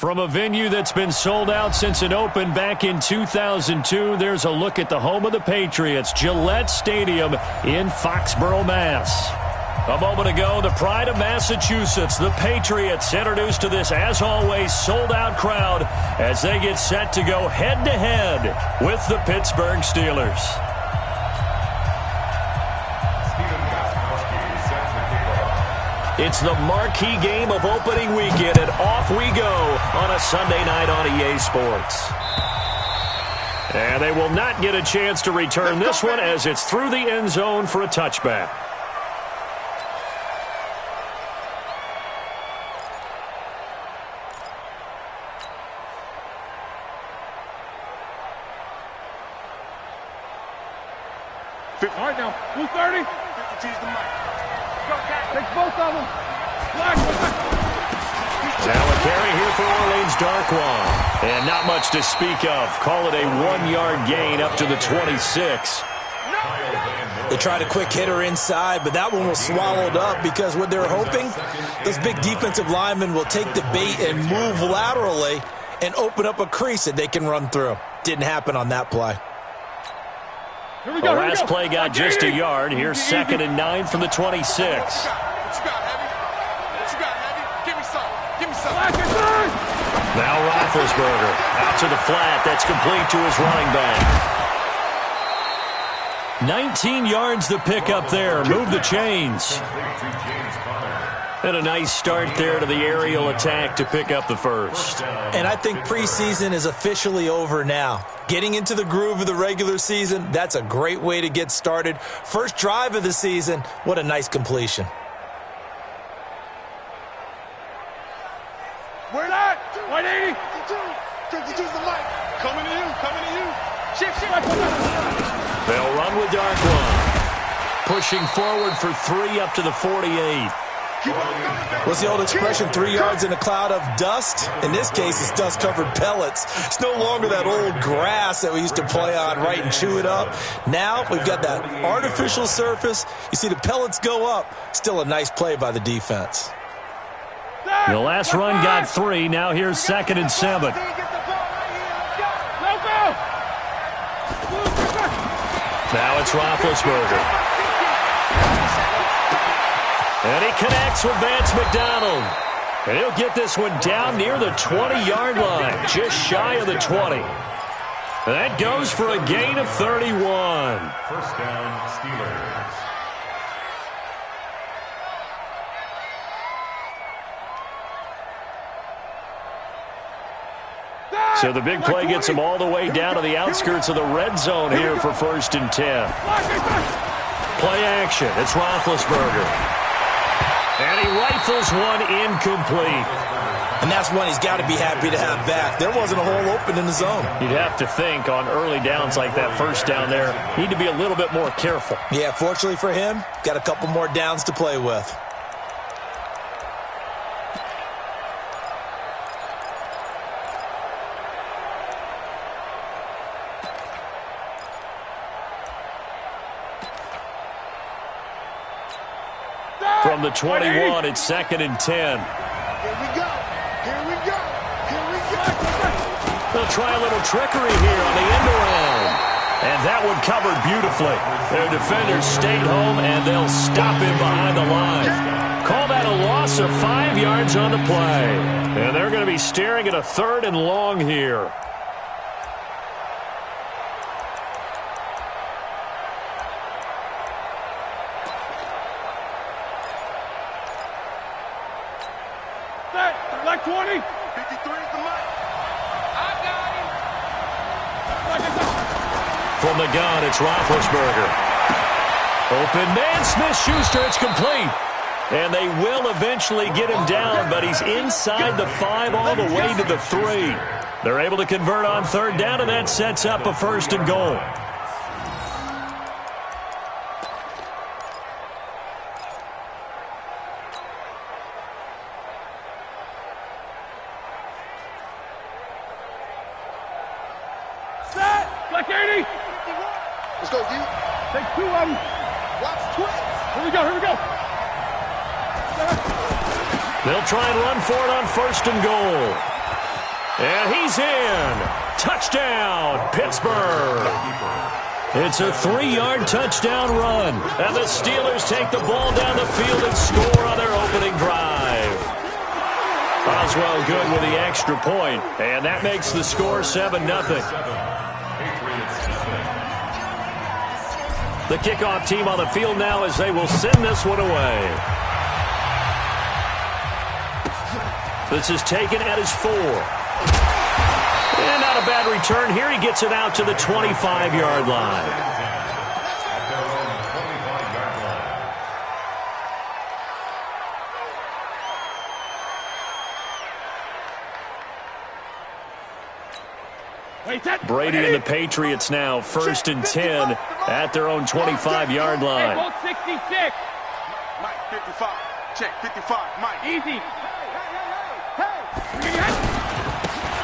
From a venue that's been sold out since it opened back in 2002, there's a look at the home of the Patriots, Gillette Stadium in Foxborough, Mass. A moment ago, the pride of Massachusetts, the Patriots, introduced to this, as always, sold-out crowd as they get set to go head-to-head with the Pittsburgh Steelers. It's the marquee game of opening weekend, and off we go on a Sunday night on EA Sports. And they will not get a chance to return this one as it's through the end zone for a touchback. All right, now, 230. Take both of them. Now a carry here for Orleans Darkwan. And not much to speak of. Call it a 1-yard gain up to the 26. They tried a quick hitter inside, but that one was swallowed up because what they're hoping, those big defensive linemen will take the bait and move laterally and open up a crease that they can run through. Didn't happen on that play. Here we go, the last play got just a yard. Here's 2nd and 9 from the 26. What you got, Heavy? What you got, Heavy? Give me some. Give me some. Now Roethlisberger out to the flat. That's complete to his running back. 19 yards the pick up there. Move the chains. And a nice start there to the aerial attack to pick up the first. And I think preseason is officially over now. Getting into the groove of the regular season, that's a great way to get started. First drive of the season, what a nice completion. Where that? 180. 52's the light. Coming to you. Coming to you. Shift. They'll run with Darkwan. Pushing forward for 3 up to the 48. What's the old expression, 3 yards in a cloud of dust? In this case, it's dust-covered pellets. It's no longer that old grass that we used to play on, right, and chew it up. Now we've got that artificial surface. You see the pellets go up. Still a nice play by the defense. The last run got 3. Now here's 2nd and 7. Now it's Roethlisberger. And he connects with Vance McDonald. And he'll get this one down near the 20-yard line, just shy of the 20. That goes for a gain of 31. First down, Steelers. So the big play gets him all the way down to the outskirts of the red zone here for 1st and 10. Play action. It's Roethlisberger. And he rifles one incomplete. And that's one he's got to be happy to have back. There wasn't a hole open in the zone. You'd have to think on early downs like that, first down there, need to be a little bit more careful. Yeah, fortunately for him, got a couple more downs to play with. From the 21, it's 2nd and 10. Here we go. Here we go. Here we go. They'll try a little trickery here on the end around. And that one covered beautifully. Their defenders stayed home, and they'll stop him behind the line. Call that a loss of 5 yards on the play. And they're going to be staring at a 3rd and long here. Like 20. 53 is the mark. I got him. From the gun, it's Roethlisberger. Open man, Smith-Schuster, it's complete. And they will eventually get him down, but he's inside the 5 all the way to the 3. They're able to convert on 3rd down, and that sets up a 1st and goal. Like 80. Let's go, D. Take 2 of them. Watch twins. Here we go. Here we go. They'll try and run for it on 1st and goal. And he's in. Touchdown, Pittsburgh. It's a 3-yard touchdown run. And the Steelers take the ball down the field and score on their opening drive. Boswell good with the extra point, and that makes the score 7-0. The kickoff team on the field now as they will send this one away. This is taken at his 4. And not a bad return here. He gets it out to the 25-yard line. Brady and the Patriots now 1st and 10 at their own 25-yard line. Hold 66. Mike, 55. Check, 55. Mike. Easy.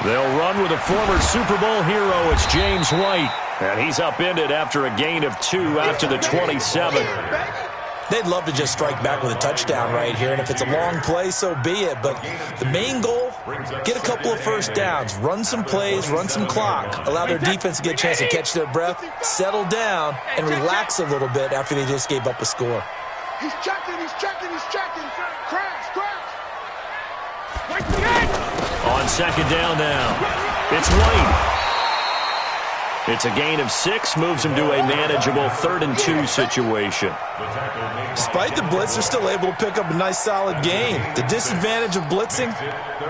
They'll run with a former Super Bowl hero. It's James White. And he's upended after a gain of 2 out to the 27. They'd love to just strike back with a touchdown right here, and if it's a long play, so be it. But the main goal, get a couple of first downs, run some plays, run some clock, allow their defense to get a chance to catch their breath, settle down, and relax a little bit after they just gave up a score. He's checking. Crash. On 2nd down now, it's White. It's a gain of 6, moves him to a manageable 3rd and 2 situation. Despite the blitz, they're still able to pick up a nice solid gain. The disadvantage of blitzing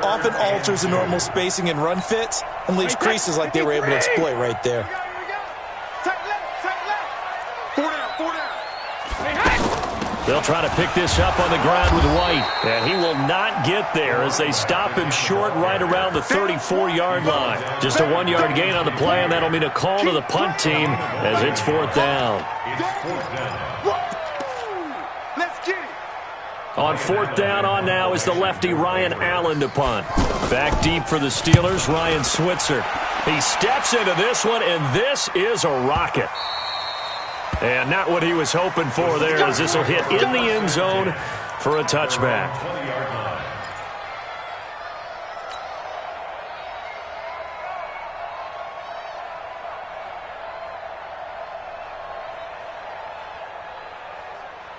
often alters the normal spacing and run fits and leaves creases like they were able to exploit right there. Tight left. 4 down. They'll try to pick this up on the ground with White, and he will not get there as they stop him short right around the 34-yard line. Just a 1-yard gain on the play, and that'll mean a call to the punt team as it's 4th down. Let's get it. On 4th down on now is the lefty Ryan Allen to punt. Back deep for the Steelers, Ryan Switzer. He steps into this one, and this is a rocket. And not what he was hoping for there, as this will hit in the end zone for a touchback.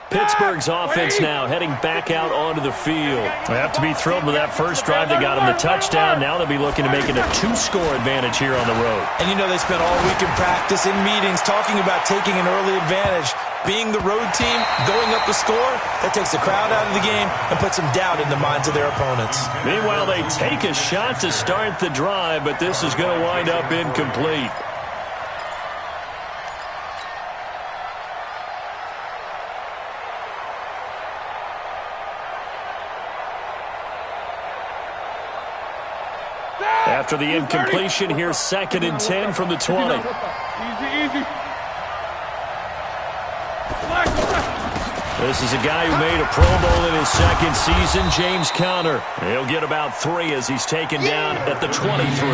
Pittsburgh's offense now heading back out onto the field. They have to be thrilled with that first drive that got them the touchdown. Now they'll be looking to make it a 2-score advantage here on the road. And you know they spent all week in practice, in meetings, talking about taking an early advantage. Being the road team, going up the score, that takes the crowd out of the game and puts some doubt in the minds of their opponents. Meanwhile, they take a shot to start the drive, but this is going to wind up incomplete. After the incompletion, here's 2nd and 10 from the 20. Easy. This is a guy who made a Pro Bowl in his 2nd season, James Conner. He'll get about 3 as he's taken down at the 23.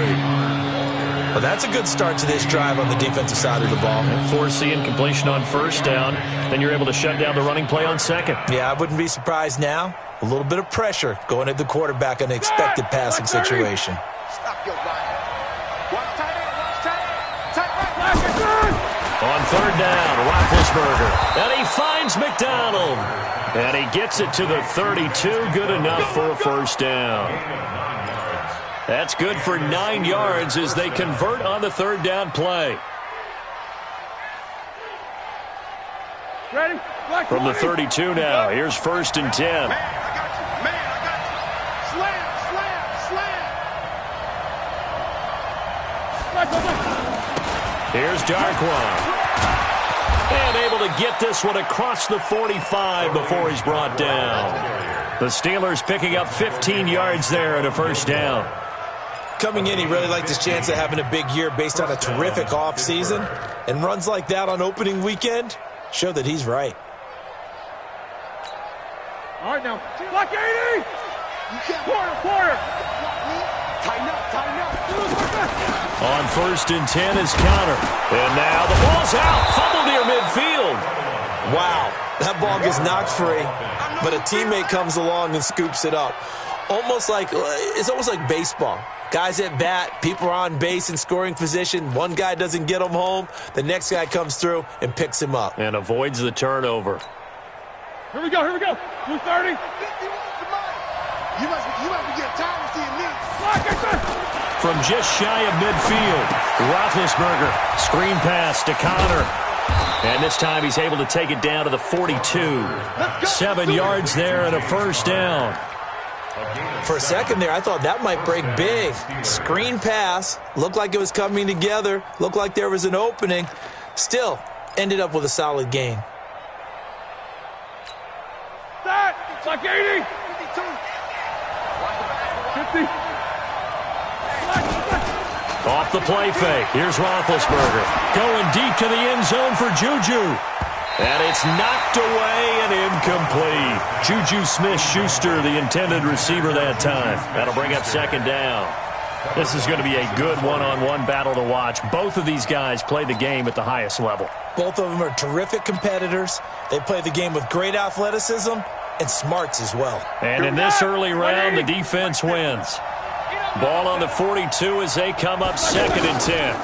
Well, that's a good start to this drive on the defensive side of the ball. Force the incompletion on 1st down. Then you're able to shut down the running play on 2nd. Yeah, I wouldn't be surprised now. A little bit of pressure going at the quarterback in an expected passing situation. Stop your line. Watch tight end. Tight right. On 3rd down, Roethlisberger. And he finds McDonald. And he gets it to the 32. Good enough for a 1st down. That's good for 9 yards as they convert on the 3rd down play. Ready? From the 32 now, here's 1st and 10. Man, I got you. Slam. Here's Darkwan. And able to get this one across the 45 before he's brought down. The Steelers picking up 15 yards there and a 1st down. Coming in, he really liked his chance of having a big year based on a terrific offseason. And runs like that on opening weekend show that he's right. All right, now. Block 80! Quarter. Tighten up. On 1st and 10 is Conner. And now the ball's out. Fumble near midfield. Wow, that ball gets knocked free, but a teammate comes along and scoops it up. It's almost like baseball. Guys at bat, people are on base in scoring position. One guy doesn't get him home. The next guy comes through and picks him up. And avoids the turnover. Here we go. 230. You must be getting tired of seeing me. From just shy of midfield, Roethlisberger, screen pass to Connor. And this time he's able to take it down to the 42. 7 yards there and a first down. For a second there, I thought that might break big. Screen pass, looked like it was coming together, looked like there was an opening. Still, ended up with a solid gain. That, like 80. 50. Off the play fake. Here's Roethlisberger. Going deep to the end zone for Juju. And it's knocked away and incomplete. Juju Smith-Schuster, the intended receiver that time. That'll bring up second down. This is going to be a good one-on-one battle to watch. Both of these guys play the game at the highest level. Both of them are terrific competitors. They play the game with great athleticism and smarts as well. And in this early round, the defense wins. Ball on the 42 as they come up 2nd and 10.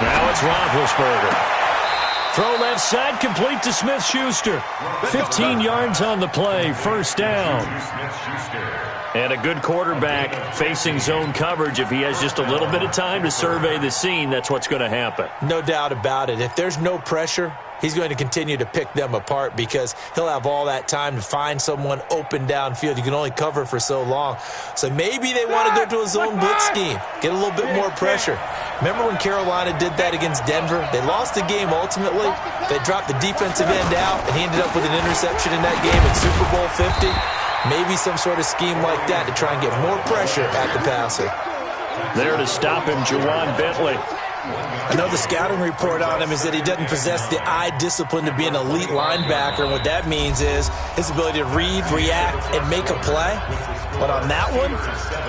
Now it's Roethlisberger. Throw left side, complete to Smith-Schuster. 15 yards on the play, first down. And a good quarterback facing zone coverage. If he has just a little bit of time to survey the scene, that's what's going to happen. No doubt about it. If there's no pressure, he's going to continue to pick them apart because he'll have all that time to find someone open downfield. You can only cover for so long. So maybe they want to go to a zone blitz scheme, get a little bit more pressure. Remember when Carolina did that against Denver? They lost the game ultimately. They dropped the defensive end out, and he ended up with an interception in that game in Super Bowl 50. Maybe some sort of scheme like that to try and get more pressure at the passer. There to stop him, Juwan Bentley. I know the scouting report on him is that he doesn't possess the eye discipline to be an elite linebacker. And what that means is his ability to read, react, and make a play. But on that one,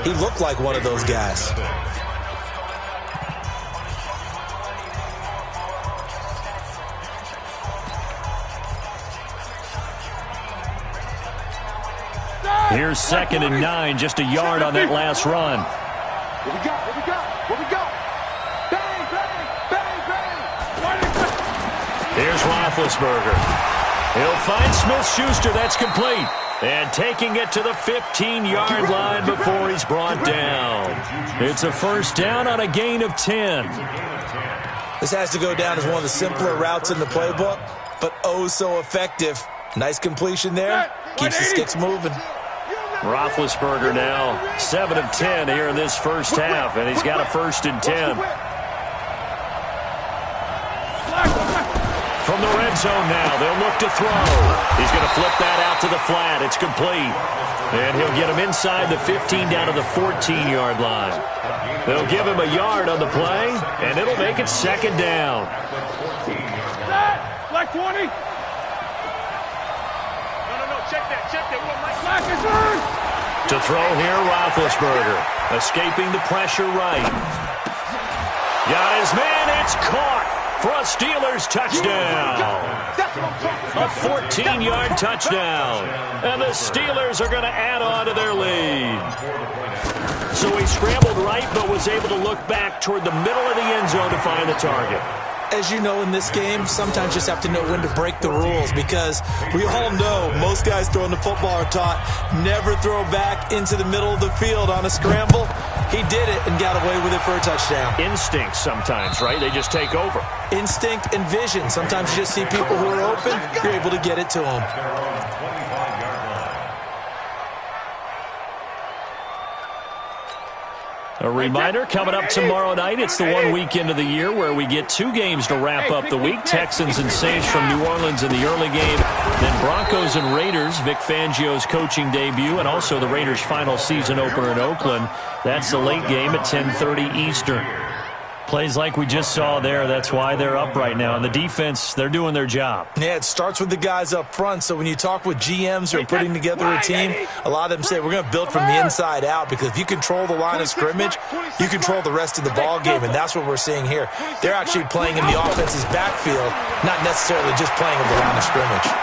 he looked like one of those guys. Here's 2nd and 9, just a yard on that last run. What we got? Bang, bang. Here's Roethlisberger. He'll find Smith-Schuster. That's complete. And taking it to the 15-yard line before he's brought down. It's a first down on a gain of 10. This has to go down as one of the simpler routes in the playbook, but oh so effective. Nice completion there. Keeps the sticks moving. Roethlisberger now 7 of 10 here in this first half, and he's got a 1st and 10. From the red zone now, they'll look to throw. He's going to flip that out to the flat. It's complete. And he'll get him inside the 15 down to the 14-yard line. They'll give him a yard on the play, and it'll make it 2nd down. Like 20. Check that. To throw here, Roethlisberger. Escaping the pressure right. Got his man. It's caught for a Steelers touchdown. A 14-yard touchdown. And the Steelers are going to add on to their lead. So he scrambled right, but was able to look back toward the middle of the end zone to find the target. As you know, in this game, sometimes you just have to know when to break the rules because we all know most guys throwing the football are taught never throw back into the middle of the field on a scramble. He did it and got away with it for a touchdown. Instinct sometimes, right? They just take over. Instinct and vision. Sometimes you just see people who are open, you're able to get it to them. A reminder, coming up tomorrow night, it's the one weekend of the year where we get 2 games to wrap up the week. Texans and Saints from New Orleans in the early game. Then Broncos and Raiders, Vic Fangio's coaching debut, and also the Raiders' final season opener in Oakland. That's the late game at 10:30 Eastern. Plays like we just saw there, that's why they're up right now. And the defense, they're doing their job. Yeah, it starts with the guys up front. So when you talk with GMs who are putting together a team, a lot of them say we're going to build from the inside out because if you control the line of scrimmage, you control the rest of the ball game, and that's what we're seeing here. They're actually playing in the offense's backfield, not necessarily just playing in the line of scrimmage.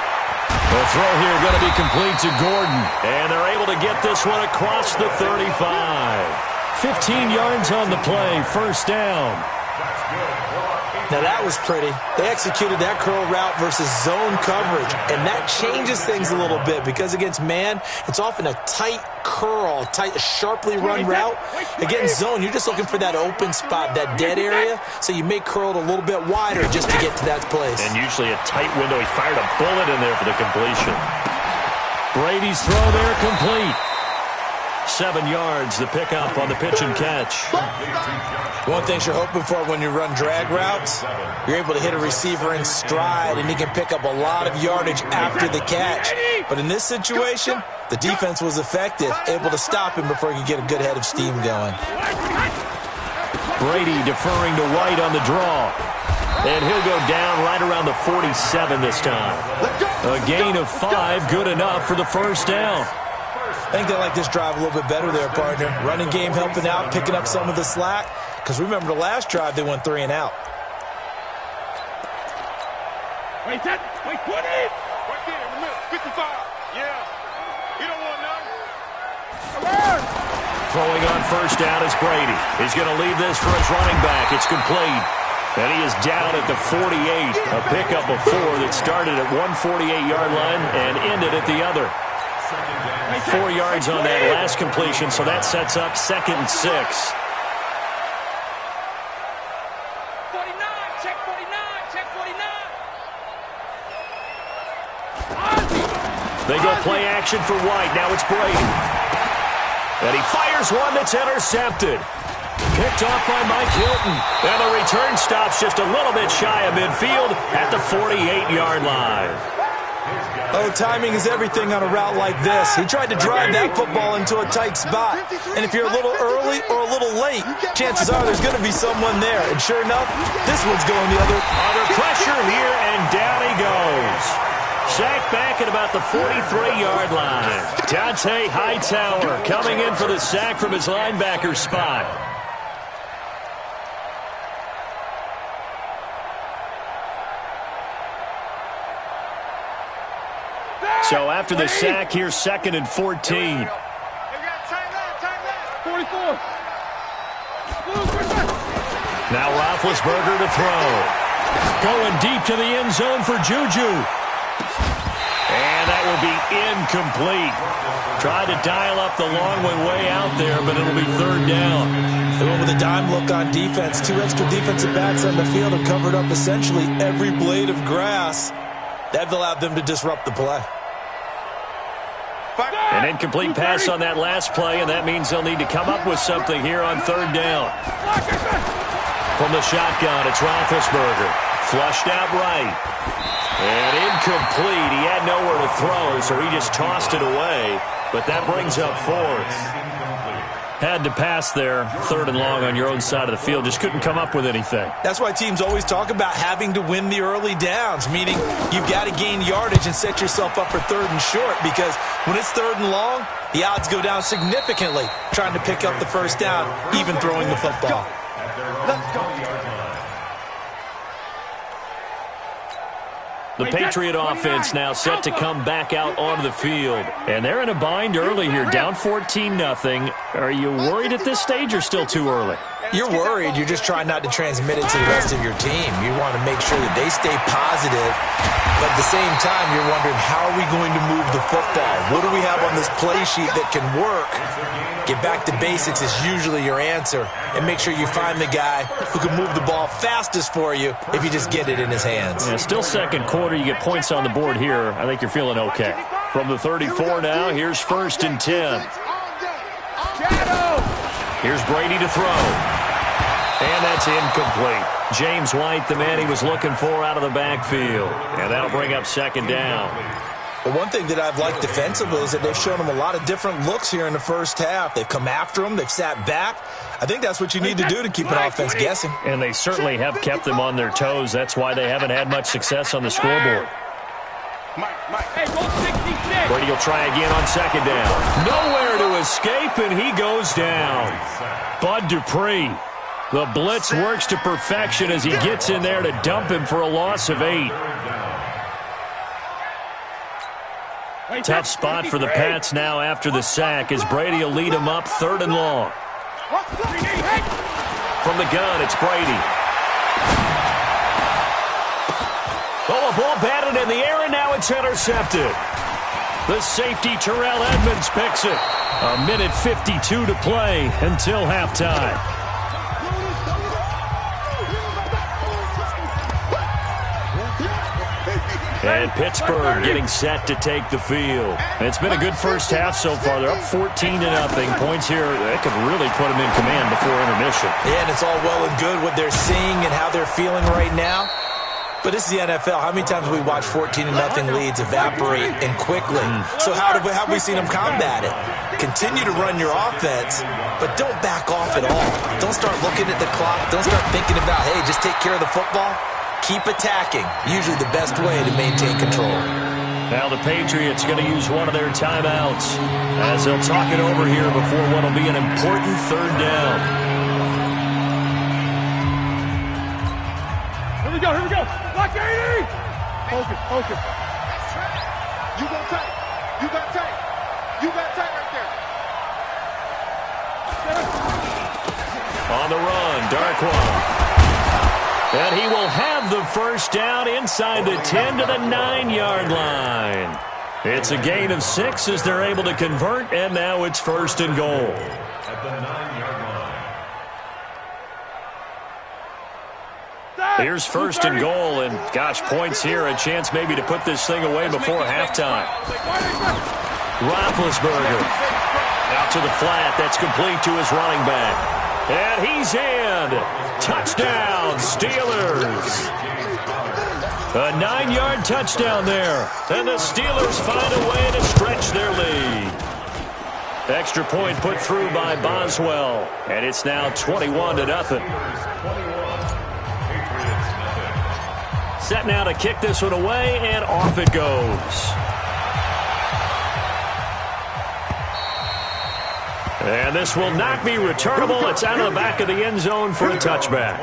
The throw here going to be complete to Gordon. And they're able to get this one across the 35. 15 yards on the play, first down. Now that was pretty. They executed that curl route versus zone coverage, and that changes things a little bit because against man, it's often a tight curl, tight, sharply run route. Against zone, you're just looking for that open spot, that dead area, so you may curl it a little bit wider just to get to that place. And usually a tight window. He fired a bullet in there for the completion. Brady's throw there complete. 7 yards, the pickup on the pitch and catch. One thing you're hoping for when you run drag routes, you're able to hit a receiver in stride, and he can pick up a lot of yardage after the catch. But in this situation, the defense was effective, able to stop him before he could get a good head of steam going. Brady deferring to White on the draw. And he'll go down right around the 47 this time. A gain of 5, good enough for the first down. I think they like this drive a little bit better there, partner. Running game helping out, picking up some of the slack. Because remember the last drive, they went 3 and out. Wait, 20. Right there in the middle, 55. Yeah. You don't want none. Throwing on first down is Brady. He's going to leave this for his running back. It's complete. And he is down at the 48. A pickup of 4 that started at 148-yard line and ended at the other. 4 yards on that last completion, so that sets up 2nd and 6. 49, check 49, check 49. They go play action for White. Now it's Brady. And he fires one that's intercepted. Picked off by Mike Hilton. And the return stops just a little bit shy of midfield at the 48-yard line. Oh, timing is everything on a route like this. He tried to drive that football into a tight spot. And if you're a little early or a little late, chances are there's going to be someone there. And sure enough, this one's going the other. Under pressure here, and down he goes. Sacked back at about the 43-yard line. Dante Hightower coming in for the sack from his linebacker spot. So after the sack, here's 2nd and 14. 44. Now Roethlisberger to throw. Going deep to the end zone for Juju. And that will be incomplete. Tried to dial up the long one way out there, but it'll be 3rd down. They went with a dime look on defense. 2 extra defensive backs on the field and covered up essentially every blade of grass. That allowed them to disrupt the play. An incomplete pass on that last play, and that means they'll need to come up with something here on 3rd down. From the shotgun, it's Roethlisberger. Flushed out right. And incomplete. He had nowhere to throw, so he just tossed it away. But that brings up 4th. Had to pass there, 3rd and long on your own side of the field. Just couldn't come up with anything. That's why teams always talk about having to win the early downs, meaning you've got to gain yardage and set yourself up for 3rd and short, because when it's 3rd and long, the odds go down significantly trying to pick up the first down, even throwing the football. Let's go. The Patriot offense now set to come back out onto the field. And they're in a bind early here, down 14-0. Are you worried at this stage or still too early? You're worried. You're just trying not to transmit it to the rest of your team. You want to make sure that they stay positive. But at the same time, you're wondering, how are we going to move the football? What do we have on this play sheet that can work? Get back to basics is usually your answer. And make sure you find the guy who can move the ball fastest for you if you just get it in his hands. Yeah, still 2nd quarter. You get points on the board here. I think you're feeling okay. From the 34 now, here's 1st and 10. Here's Brady to throw. And that's incomplete. James White, the man he was looking for out of the backfield. And that'll bring up 2nd down. But one thing that I've liked defensively is that they've shown him a lot of different looks here in the first half. They've come after him. They've sat back. I think that's what you need to do to keep an offense guessing. And they certainly have kept them on their toes. That's why they haven't had much success on the scoreboard. Brady will try again on 2nd down. Nowhere to escape, and he goes down. Bud Dupree. The blitz works to perfection as he gets in there to dump him for a loss of 8. Tough spot for the Pats now after the sack as Brady will lead them up 3rd and long. From the gun, it's Brady. Oh, a ball batted in the air, and now it's intercepted. The safety, Terrell Edmonds, picks it. 1:52 to play until halftime. And Pittsburgh getting set to take the field. It's been a good first half so far. They're up 14-0. Points here that could really put them in command before intermission. Yeah, and it's all well and good what they're seeing and how they're feeling right now. But this is the NFL. How many times have we watched 14-0 leads evaporate and quickly? So how have we seen them combat it? Continue to run your offense, but don't back off at all. Don't start looking at the clock. Don't start thinking about, hey, just take care of the football. Keep attacking. Usually the best way to maintain control. Now the Patriots going to use one of their timeouts as they'll talk it over here before what will be an important 3rd down. Here we go, here we go. Block 80! Focus, focus. You got tight. You got tight. You got tight right there. On the run, Darkwa. And he will have the first down inside the 10 to the 9-yard line. It's a gain of 6 as they're able to convert, and now it's 1st and goal. At the 9-yard line. Here's 1st and goal, and gosh, points here, a chance maybe to put this thing away before halftime. Roethlisberger out to the flat. That's complete to his running back. And he's in. Touchdown, Steelers. A 9-yard touchdown there. And the Steelers find a way to stretch their lead. Extra point put through by Boswell. And it's now 21-0. Set now to kick this one away, and off it goes. And this will not be returnable. It's out of the back of the end zone for a touchback.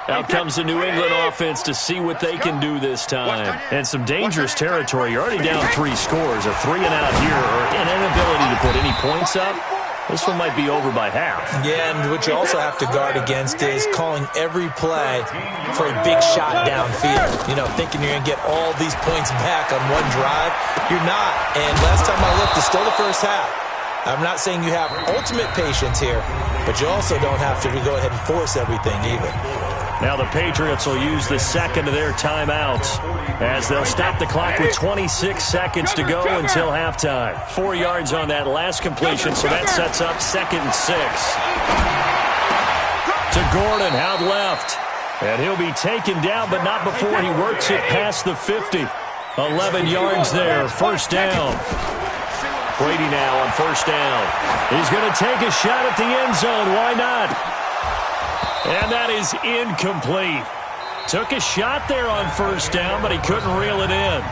Out comes the New England offense to see what they can do this time. And some dangerous territory. You're already down 3 scores. A 3 and out here, or an inability to put any points up. This one might be over by half. Yeah, and what you also have to guard against is calling every play for a big shot downfield. You know, thinking you're going to get all these points back on one drive. You're not. And last time I looked, it's still the first half. I'm not saying you have ultimate patience here, but you also don't have to go ahead and force everything either. Now the Patriots will use the second of their timeouts as they'll stop the clock with 26 seconds to go until halftime. 4 yards on that last completion, so that sets up 2nd and 6. To Gordon, out left. And he'll be taken down, but not before he works it past the 50. 11 yards there, 1st down. Brady now on 1st down. He's going to take a shot at the end zone. Why not? And that is incomplete. Took a shot there on 1st down, but he couldn't reel it in.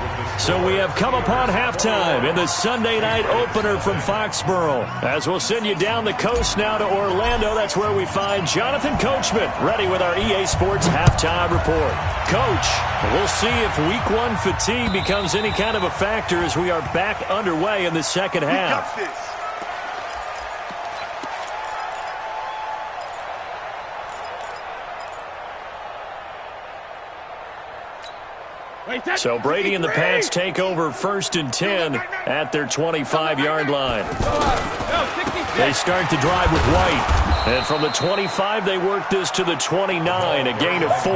So we have come upon halftime in the Sunday night opener from Foxborough. As we'll send you down the coast now to Orlando, that's where we find Jonathan Coachman, ready with our EA Sports halftime report. Coach, we'll see if Week 1 fatigue becomes any kind of a factor as we are back underway in the second half. So Brady and the Pats take over 1st and 10 at their 25-yard line. They start the drive with White. And from the 25, they work this to the 29, a gain of 4.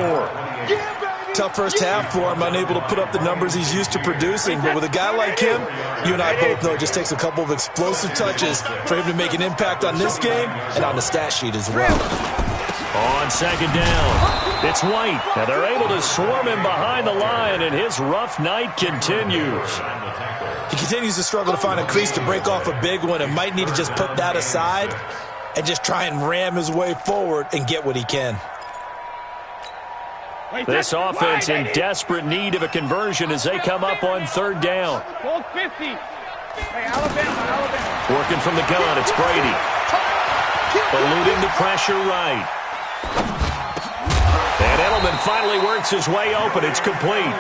Tough first half for him, unable to put up the numbers he's used to producing. But with a guy like him, you and I both know it just takes a couple of explosive touches for him to make an impact on this game and on the stat sheet as well. On 2nd down, it's White. Now they're able to swarm him behind the line, and his rough night continues. He continues to struggle to find a crease to break off a big one and might need to just put that aside and just try and ram his way forward and get what he can. This offense in desperate need of a conversion as they come up on 3rd down. Working from the gun, it's Brady. Eluding the pressure right. And Edelman finally works his way open. It's complete.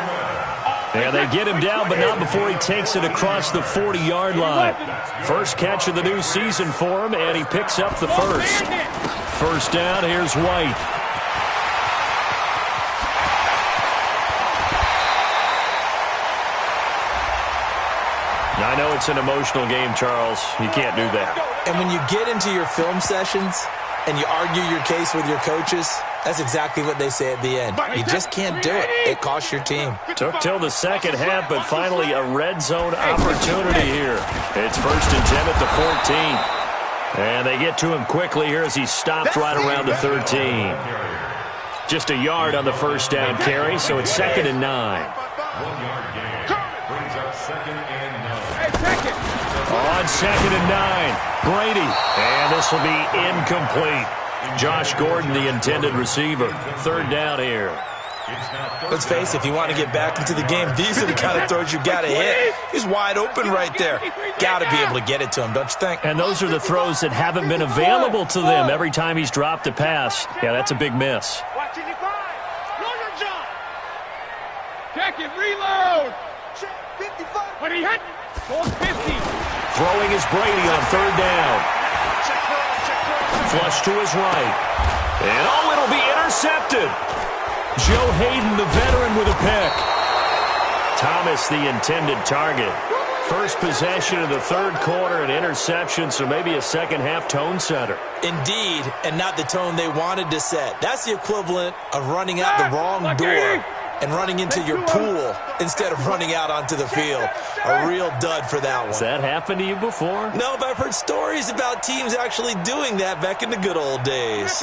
And they get him down, but not before he takes it across the 40-yard line. First catch of the new season for him, and he picks up the first. First down, here's White. I know it's an emotional game, Charles. You can't do that. And when you get into your film sessions and you argue your case with your coaches, that's exactly what they say at the end. You just can't do it. It costs your team. Took till the second half, but finally a red zone opportunity here. It's first and 10 at the 14. And they get to him quickly here as he stopped right around the 13. Just a yard on the first down carry, so it's second and 9. 1 yard gain. Brings up second and 9. On second and 9, Brady. And this will be incomplete. Josh Gordon, the intended receiver. Third down here. Let's face it, if you want to get back into the game, these are the kind of throws you got to hit. He's wide open right there. Got to be able to get it to him, don't you think? And those are the throws that haven't been available to them every time he's dropped a pass. Yeah, that's a big miss. Check it, reload. Check 55. When he hit, 450. Throwing is Brady on third down. Flush to his right. And oh, it'll be intercepted. Joe Hayden, the veteran, with a pick. Thomas, the intended target. First possession of the third quarter, an interception, so maybe a second-half tone setter. Indeed, and not the tone they wanted to set. That's the equivalent of running out the wrong door and running into your pool instead of running out onto the field. A real dud for that one. Has that happened to you before? No, but I've heard stories about teams actually doing that back in the good old days.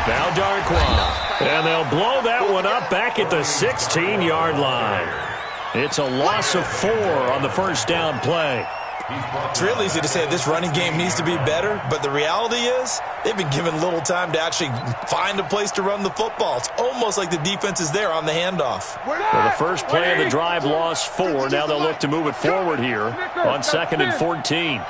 Now Darkwa. And they'll blow that one up back at the 16-yard line. It's a loss of 4 on the first down play. It's real easy to say this running game needs to be better, but the reality is they've been given little time to actually find a place to run the football. It's almost like the defense is there on the handoff. Well, the first play of the drive lost 4. Now they'll look to move it forward here on second and 14.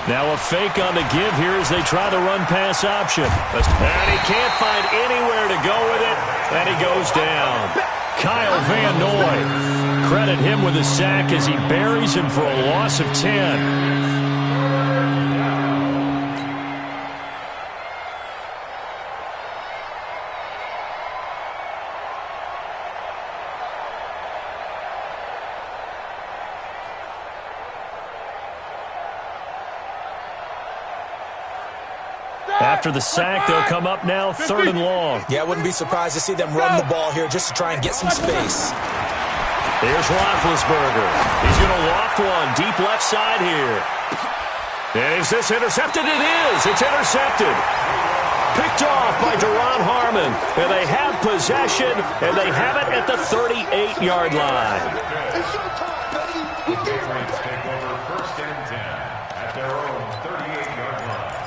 Now a fake on the give here as they try the run-pass option. And he can't find anywhere to go with it, and he goes down. Kyle Van Noy. Credit him with a sack as he buries him for a loss of 10. After the sack, they'll come up now third and long. Yeah, I wouldn't be surprised to see them run the ball here just to try and get some space. Here's Roethlisberger. He's going to loft one deep left side here. And is this intercepted? It is. It's intercepted. Picked off by Duron Harmon. And they have possession, and they have it at the 38-yard line. Giants take over first and 10 at their own 38-yard line.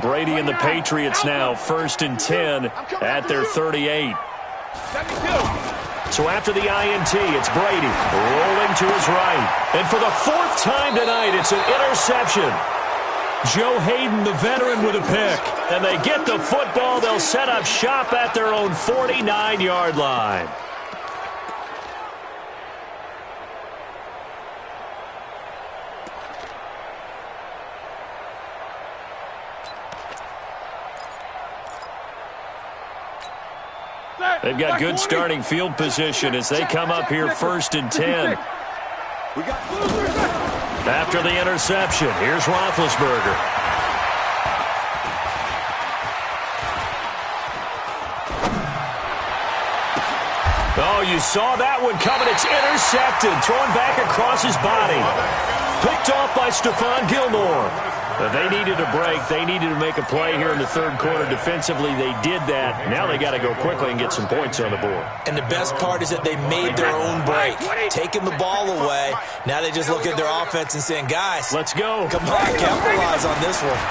Brady and the Patriots now first and 10 at their 38. So after the INT, it's Brady rolling to his right. And for the 4th time tonight, it's an interception. Joe Hayden, the veteran, with a pick. And they get the football. They'll set up shop at their own 49-yard line. They've got good starting field position as they come up here first and 10. After the interception, here's Roethlisberger. Oh, you saw that one coming. It's intercepted, thrown back across his body. Picked off by Stephon Gilmore. They needed a break. They needed to make a play here in the third quarter. Defensively, they did that. Now they got to go quickly and get some points on the board. And the best part is that they made their own break, taking the ball away. Now they just look at their offense and saying, guys, let's go. Come on, capitalize on this one.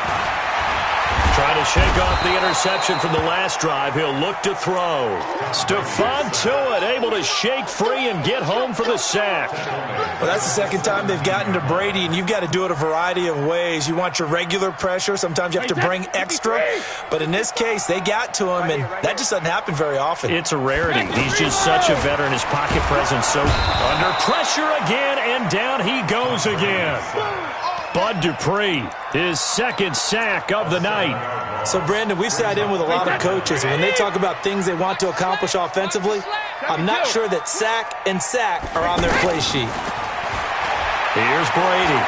Trying to shake off the interception from the last drive. He'll look to throw. Stephon Tuitt able to shake free and get home for the sack. Well, that's the second time they've gotten to Brady, and you've got to do it a variety of ways. You want your regular pressure. Sometimes you have to bring extra. But in this case, they got to him, and that just doesn't happen very often. It's a rarity. He's just such a veteran. His pocket presence so under pressure again, and down he goes again. Bud Dupree, his second sack of the night. So, Brandon, we've sat in with a lot of coaches, and when they talk about things they want to accomplish offensively, I'm not sure that sack and sack are on their play sheet. Here's Brady.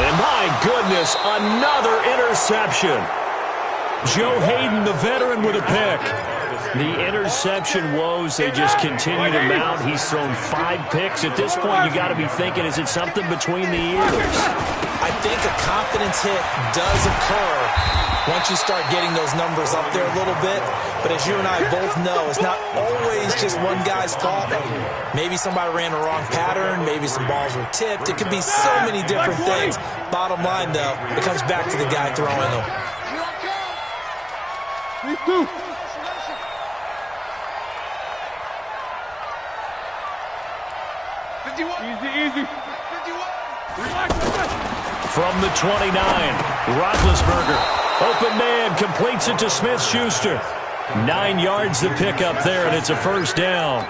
And my goodness, another interception. Joe Hayden, the veteran, with a pick. The interception woes, they just continue to mount. He's thrown 5 picks. At this point, you got to be thinking, is it something between the ears? I think a confidence hit does occur once you start getting those numbers up there a little bit. But as you and I both know, it's not always just one guy's fault. Maybe somebody ran the wrong pattern. Maybe some balls were tipped. It could be so many different things. Bottom line, though, it comes back to the guy throwing them. 3-2. Easy. From the 29, Roethlisberger. Open man, completes it to Smith-Schuster. 9 yards the pickup there, and it's a first down.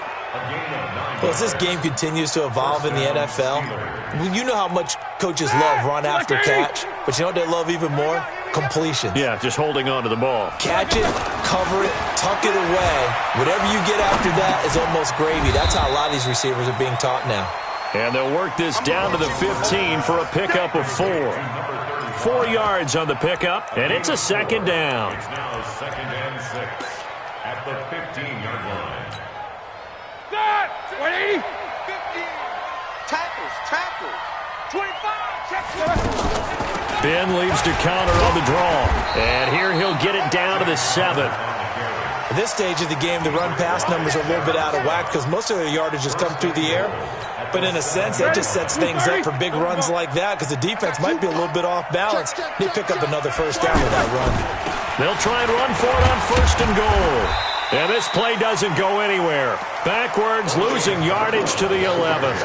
Well, as this game continues to evolve in the NFL, you know how much coaches love run after catch, but you know what they love even more? Completions. Yeah, just holding on to the ball. Catch it, cover it, tuck it away. Whatever you get after that is almost gravy. That's how a lot of these receivers are being taught now. And they'll work this down to the 15 for a pickup of 4. 4 yards on the pickup, and it's a second down. It's now 2nd and 6 at the 15-yard line. Set! 20! 15! Tackles! 25! Check! Ben leaves to counter on the draw. And here he'll get it down to the 7. At this stage of the game, the run-pass numbers are a little bit out of whack because most of their yardage has come through the air. But in a sense, that just sets things up for big runs like that because the defense might be a little bit off balance. They pick up another first down with that run. They'll try and run for it on 1st and goal. And this play doesn't go anywhere. Backwards, losing yardage to the 11.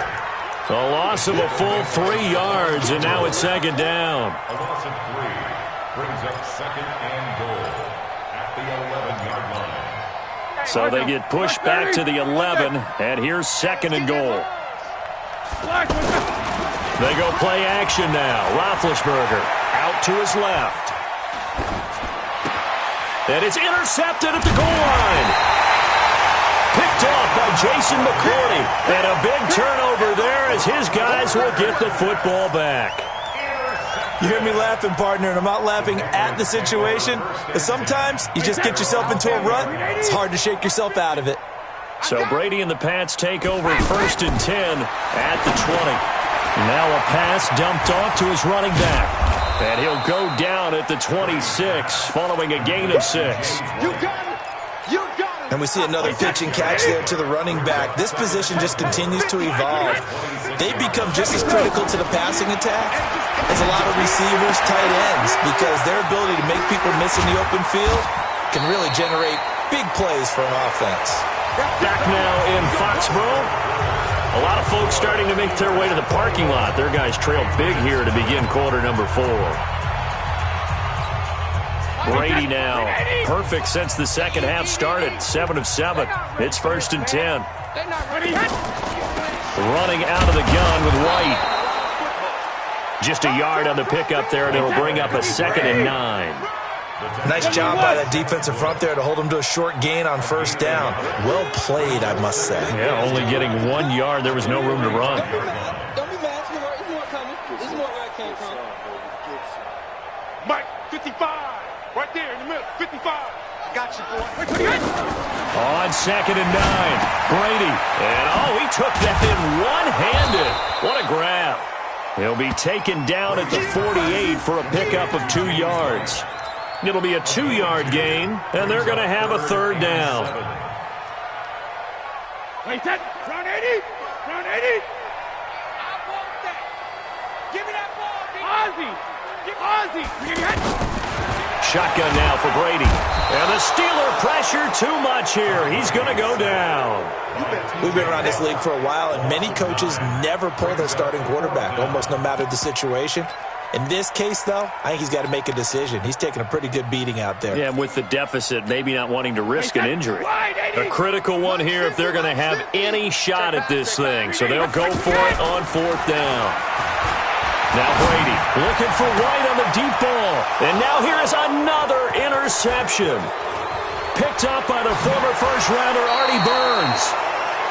A loss of a full 3 yards, and now it's 2nd down. A loss of 3 brings up 2nd and goal at the 11-yard line. So they get pushed back to the 11, and here's 2nd and goal. They go play action now. Roethlisberger out to his left. And it's intercepted at the goal line. Picked off by Jason McCourty. And a big turnover there as his guys will get the football back. You hear me laughing, partner, and I'm not laughing at the situation. But sometimes you just get yourself into a rut. It's hard to shake yourself out of it. So Brady and the Pats take over 1st and 10 at the 20. Now a pass dumped off to his running back. And he'll go down at the 26 following a gain of 6. You got it! And we see another pitch and catch there to the running back. This position just continues to evolve. They become just as critical to the passing attack as a lot of receivers, tight ends, because their ability to make people miss in the open field can really generate big plays for an offense. Back now in Foxborough. A lot of folks starting to make their way to the parking lot. Their guys trail big here to begin quarter number 4. Brady now, perfect since the second half started. 7 of 7. It's 1st and 10. Running out of the gun with White. Just a yard on the pickup there, and it'll bring up a 2nd and 9. Nice job by that defensive front there to hold them to a short gain on 1st down. Well played, I must say. Yeah, only getting 1 yard. There was no room to run. Don't be mad. It's more coming. It's more where I came from. Mike, 55. Right there in the middle. 55. Got you, boy. On 2nd and 9. Brady. And, he took that in one-handed. What a grab. He'll be taken down at the 48 for a pickup of 2 yards. It'll be a 2-yard gain, and they're going to have a 3rd down. Wait, that. Round 80. Round 80. I want that. Give me that ball, Ozzy. Shotgun now for Brady. And the Steeler pressure too much here. He's going to go down. We've been around this league for a while, and many coaches never pull their starting quarterback, almost no matter the situation. In this case, though, I think he's got to make a decision. He's taking a pretty good beating out there. Yeah, and with the deficit, maybe not wanting to risk an injury. A critical one here if they're going to have any shot at this thing. So they'll go for it on 4th down. Now Brady looking for White on the deep ball. And now here is another interception. Picked up by the former first-rounder Artie Burns.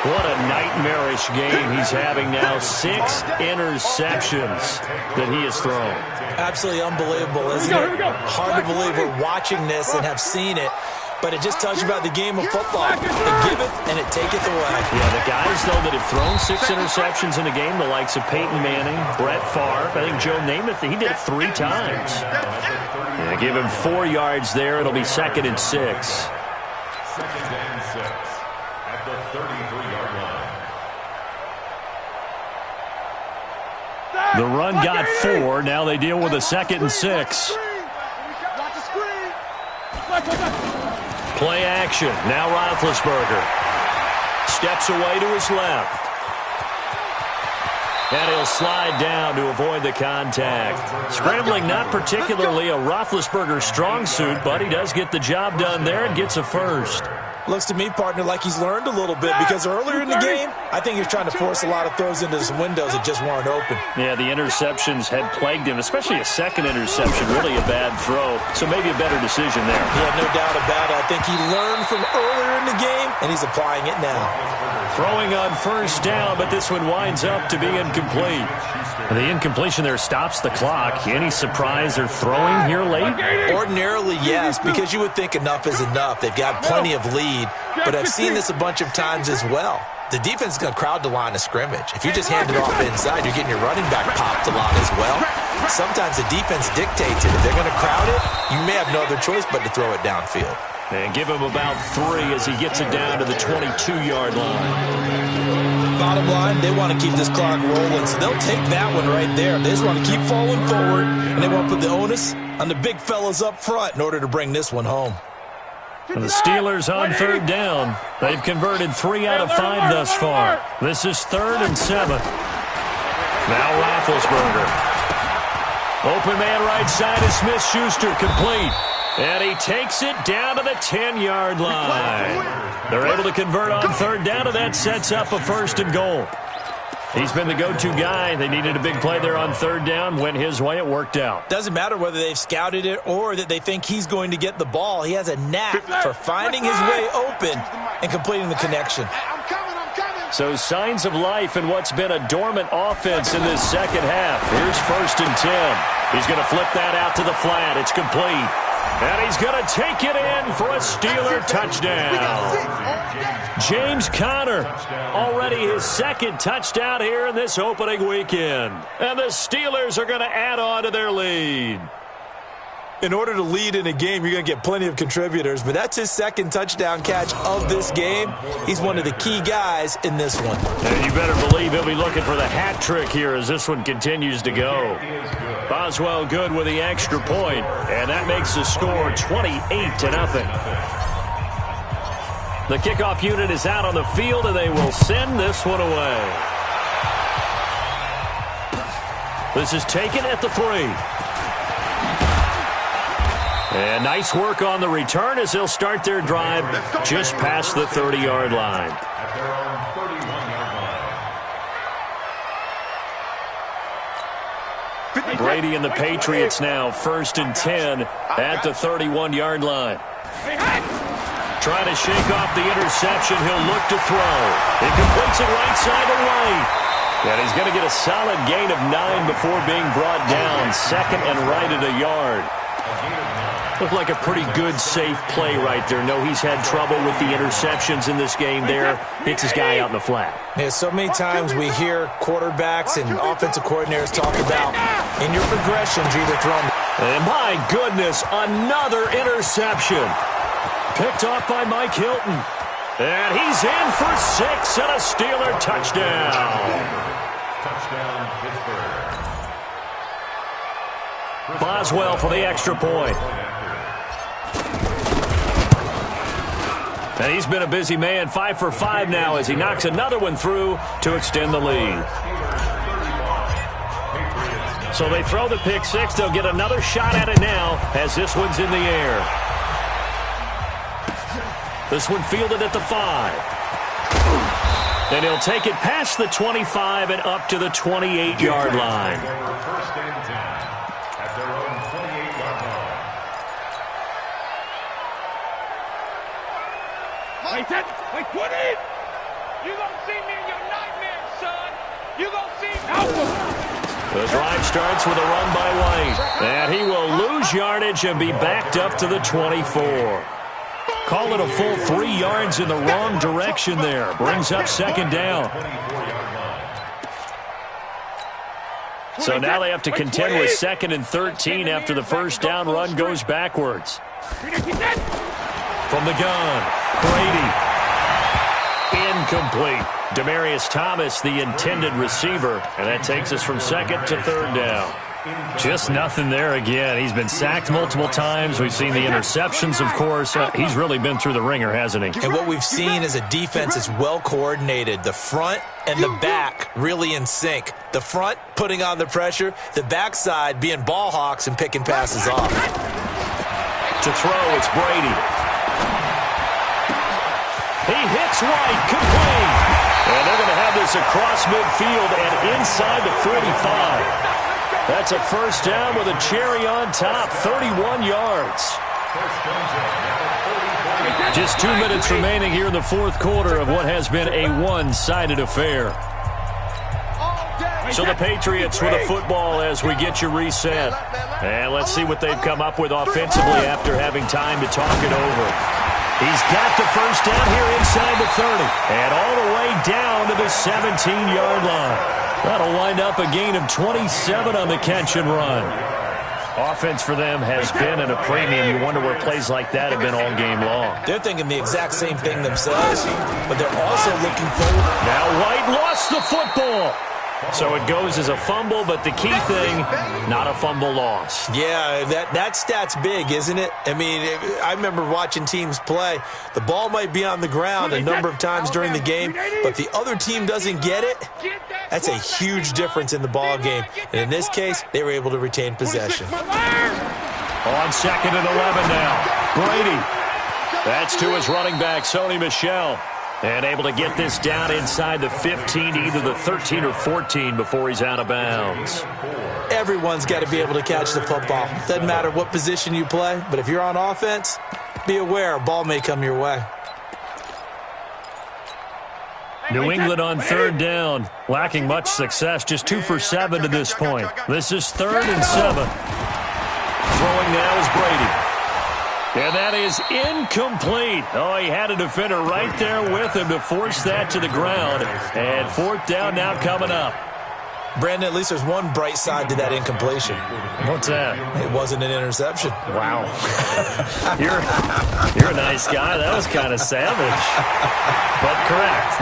What a nightmarish game he's having now. 6 interceptions that he has thrown. Absolutely unbelievable, isn't it? Hard to believe we're watching this and have seen it. But it just tells you about the game of football. It giveth and it taketh away. Yeah, the guys, though, that have thrown 6 interceptions in a game, the likes of Peyton Manning, Brett Favre, I think Joe Namath, he did it 3 times. Yeah, give him 4 yards there. It'll be 2nd and 6. 2nd and 6 at the 33-yard line. The run got 4. Now they deal with a 2nd and 6. Play action. Now Roethlisberger steps away to his left. And he'll slide down to avoid the contact. Scrambling not particularly a Roethlisberger strong suit, but he does get the job done there and gets a first. Looks to me, partner, like he's learned a little bit because earlier in the game, I think he was trying to force a lot of throws into some windows that just weren't open. Yeah, the interceptions had plagued him, especially a 2nd interception, really a bad throw. So maybe a better decision there. Yeah, no doubt about it. I think he learned from earlier in the game, and he's applying it now. Throwing on 1st down, but this one winds up to be incomplete. The incompletion there stops the clock. Any surprise they're throwing here late? Ordinarily, yes, because you would think enough is enough. They've got plenty of lead, but I've seen this a bunch of times as well. The defense is going to crowd the line of scrimmage. If you just hand it off inside, you're getting your running back popped a lot as well. Sometimes the defense dictates it. If they're going to crowd it, you may have no other choice but to throw it downfield. And give him about 3 as he gets it down to the 22-yard line. Bottom line, they want to keep this clock rolling, so they'll take that one right there. They just want to keep falling forward, and they want to put the onus on the big fellas up front in order to bring this one home. And the Steelers on 3rd down. They've converted 3 out of 5 thus far. This is 3rd and 7. Now Roethlisberger. Open man right side is Smith-Schuster, complete. And he takes it down to the 10-yard line. They're able to convert on 3rd down, and that sets up a 1st and goal. He's been the go-to guy. They needed a big play there on 3rd down. Went his way. It worked out. Doesn't matter whether they've scouted it or that they think he's going to get the ball. He has a knack for finding his way open and completing the connection. So signs of life in what's been a dormant offense in this 2nd half. Here's 1st and 10. He's going to flip that out to the flat. It's complete. And he's going to take it in for a Steeler touchdown. James Conner, already his 2nd touchdown here in this opening weekend. And the Steelers are going to add on to their lead. In order to lead in a game, you're going to get plenty of contributors, but that's his 2nd touchdown catch of this game. He's one of the key guys in this one. And you better believe he'll be looking for the hat trick here as this one continues to go. Boswell good with the extra point, and that makes the score 28-0. The kickoff unit is out on the field, and they will send this one away. This is taken at the 3. And nice work on the return as they'll start their drive just past the 30-yard line. At their own 31-yard line. Brady and the Patriots now 1st and 10 at the 31-yard line. Trying to shake off the interception. He'll look to throw. He completes it right side to right. And he's going to get a solid gain of 9 before being brought down. 2nd and right at a yard. Looked like a pretty good, safe play right there. No, he's had trouble with the interceptions in this game there. Hits his guy out in the flat. Yeah, so many times we hear quarterbacks and offensive coordinators talk about in your progressions, you're either throwing. And my goodness, another interception. Picked off by Mike Hilton. And he's in for 6 and a Steeler touchdown. Touchdown, Pittsburgh. Boswell for the extra point. And he's been a busy man, 5 for 5 now as he knocks another one through to extend the lead. So they throw the pick six. They'll get another shot at it now as this one's in the air. This one fielded at the 5. And he'll take it past the 25 and up to the 28-yard line. First and 10 at their own 28-yard line. Like 20! You gonna see me in your nightmares, son. You gonna see me. The drive starts with a run by White. And he will lose yardage and be backed up to the 24. Call it a full 3 yards in the wrong direction there. Brings up second down. So now they have to contend with 2nd and 13 after the first down run goes backwards. From the gun, Brady. Incomplete. Demaryius Thomas, the intended receiver. And that takes us from 2nd to 3rd down. Just nothing there again. He's been sacked multiple times. We've seen the interceptions, of course. He's really been through the ringer, hasn't he? And what we've seen is a defense that's well coordinated. The front and the back really in sync. The front putting on the pressure. The backside being ball hawks and picking passes off. To throw, it's Brady. He hits White, complete. And they're going to have this across midfield and inside the 45. That's a first down with a cherry on top, 31 yards. Just 2 minutes remaining here in the fourth quarter of what has been a one-sided affair. So the Patriots with a football as we get you reset. And let's see what they've come up with offensively after having time to talk it over. He's got the first down here inside the 30. And all the way down to the 17-yard line. That'll wind up a gain of 27 on the catch and run. Offense for them has been at a premium. You wonder where plays like that have been all game long. They're thinking the exact same thing themselves, but they're also looking forward. Now White lost the football. So it goes as a fumble, but the key thing, not a fumble loss. Yeah, that stat's big, isn't it? I mean, I remember watching teams play. The ball might be on the ground a number of times during the game, but the other team doesn't get it. That's a huge difference in the ball game. And in this case, they were able to retain possession. On 2nd and 11 now. Brady. That's to his running back, Sony Michel. And able to get this down inside the 15, either the 13 or 14 before he's out of bounds. Everyone's got to be able to catch the football. Doesn't matter what position you play, but if you're on offense, be aware a ball may come your way. New England on 3rd down, lacking much success, just 2 for 7 to this point. This is 3rd and 7. Throwing now is Brady. And that is incomplete. Oh, he had a defender right there with him to force that to the ground. And 4th down now coming up. Brandon, at least there's one bright side to that incompletion. What's that? It wasn't an interception. Wow. You're a nice guy. That was kind of savage. But correct.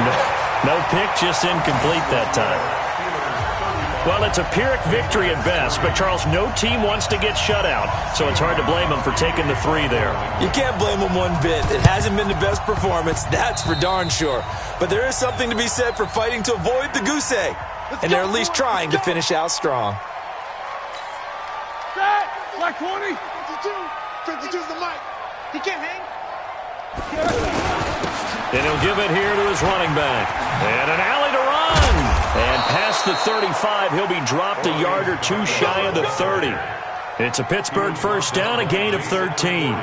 No pick, just incomplete that time. Well, it's a Pyrrhic victory at best, but, Charles, no team wants to get shut out, so it's hard to blame them for taking the 3 there. You can't blame them one bit. It hasn't been the best performance, that's for darn sure. But there is something to be said for fighting to avoid the goose egg, and they're at least trying to finish out strong. Like 20. 52's the mic. He can't hang. And he'll give it here to his running back. And an alley to run. And past the 35, he'll be dropped a yard or 2 shy of the 30. It's a Pittsburgh first down, a gain of 13.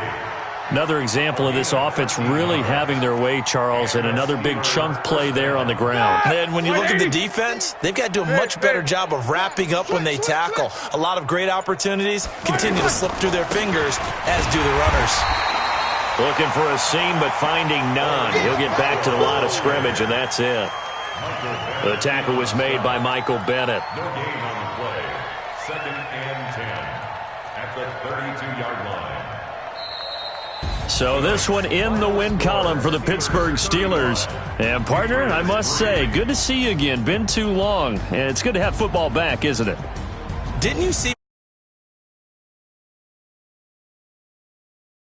Another example of this offense really having their way, Charles, and another big chunk play there on the ground. And when you look at the defense, they've got to do a much better job of wrapping up when they tackle. A lot of great opportunities continue to slip through their fingers, as do the runners. Looking for a seam, but finding none. He'll get back to the line of scrimmage, and that's it. The tackle was made by Michael Bennett. No gain on the play. 2nd and 10 at the 32-yard line. So this one in the win column for the Pittsburgh Steelers. And, partner, I must say, good to see you again. Been too long. And it's good to have football back, isn't it? Didn't you see